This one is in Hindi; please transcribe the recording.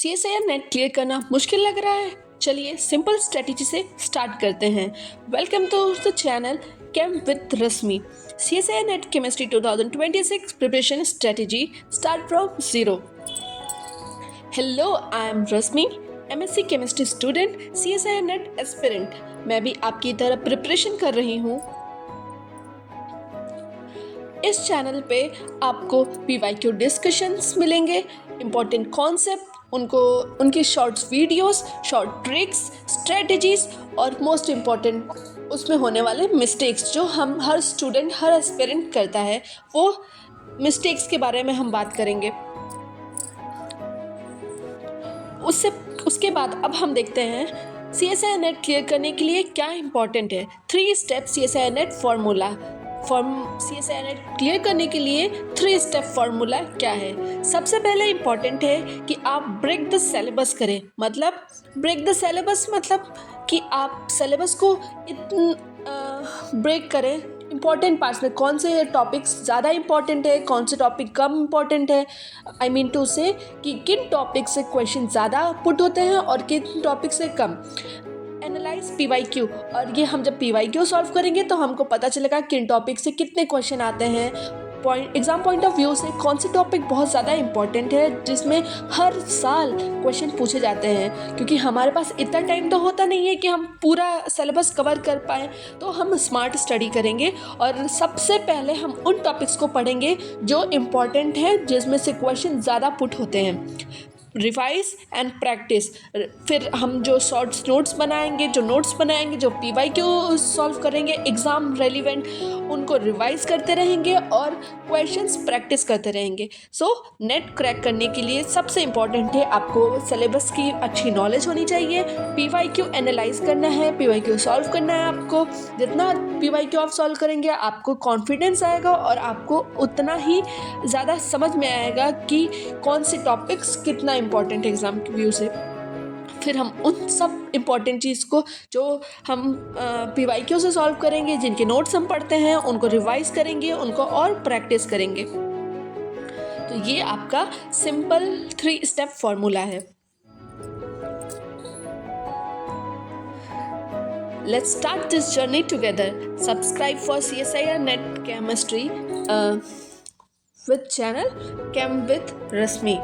CSIR नेट क्लियर करना मुश्किल लग रहा है? चलिए सिंपल स्ट्रेटेजी से स्टार्ट करते हैं। Welcome to the channel Chem with Rashmi. CSIR NET chemistry 2026 preparation strategy start from zero. Hello, I am Rashmi, MSc chemistry student, CSIR NET aspirant. मैं भी आपकी तरह प्रिपरेशन कर रही हूँ। इस चैनल पे आपको PYQ डिस्कशंस मिलेंगे, इम्पोर्टेंट कॉन्सेप्ट, उनकी shorts videos, short tricks, strategies और मोस्ट इम्पॉर्टेंट उसमें होने वाले मिस्टेक्स जो हम हर स्टूडेंट, हर एस्पिरेंट करता है, वो मिस्टेक्स के बारे में हम बात करेंगे। उसके बाद अब हम देखते हैं CSIR नेट क्लियर करने के लिए क्या इम्पॉर्टेंट है। 3 step CSIR net formula. CSIR net clear करने के लिए 3 स्टेप फार्मूला क्या है? सबसे पहले इम्पॉर्टेंट है कि आप ब्रेक द सिलेबस करें। मतलब ब्रेक द सिलेबस मतलब कि आप सिलेबस को ब्रेक करें। इम्पॉर्टेंट पार्ट्स में कौन से टॉपिक्स ज़्यादा इम्पॉर्टेंट है, कौन से टॉपिक कम इम्पॉर्टेंट है। आई मीन टू से कि किन टॉपिक से क्वेश्चन ज़्यादा पुट होते हैं और किन टॉपिक से कम। एनालाइज PYQ, और ये हम जब PYQ सॉल्व करेंगे तो हमको पता चलेगा किन टॉपिक से कितने क्वेश्चन आते हैं। एग्जाम पॉइंट ऑफ व्यू से कौन से टॉपिक बहुत ज़्यादा इंपॉर्टेंट है जिसमें हर साल क्वेश्चन पूछे जाते हैं। क्योंकि हमारे पास इतना टाइम तो होता नहीं है कि हम पूरा सिलेबस कवर कर पाएँ, तो हम स्मार्ट स्टडी करेंगे और सबसे पहले हम उन टॉपिक्स को पढ़ेंगे जो इम्पॉर्टेंट है, जिसमें से क्वेश्चन ज़्यादा पुट होते हैं। रिवाइज एंड प्रैक्टिस, फिर हम जो शॉर्ट्स नोट्स बनाएंगे, जो PYQ सॉल्व करेंगे एग्ज़ाम रेलिवेंट, उनको रिवाइज करते रहेंगे और क्वेश्चंस प्रैक्टिस करते रहेंगे। सो नेट क्रैक करने के लिए सबसे इम्पॉर्टेंट है आपको सिलेबस की अच्छी नॉलेज होनी चाहिए। PYQ एनालाइज करना है, PYQ सॉल्व करना है। आपको जितना PYQ आप सॉल्व करेंगे आपको कॉन्फिडेंस आएगा और आपको उतना ही ज़्यादा समझ में आएगा कि कौन से टॉपिक्स कितना इम्पॉर्टेंट है एग्ज़ाम के व्यू से। फिर हम उन सब इम्पॉर्टेंट चीज़ को जो हम PYQ से सॉल्व करेंगे, जिनके नोट्स हम पढ़ते हैं, उनको रिवाइज करेंगे, उनको और प्रैक्टिस करेंगे। तो ये आपका सिंपल 3 स्टेप फॉर्मूला है। Let's start this journey together. Subscribe for CSIR Net Chemistry with channel Chem with Rashmi.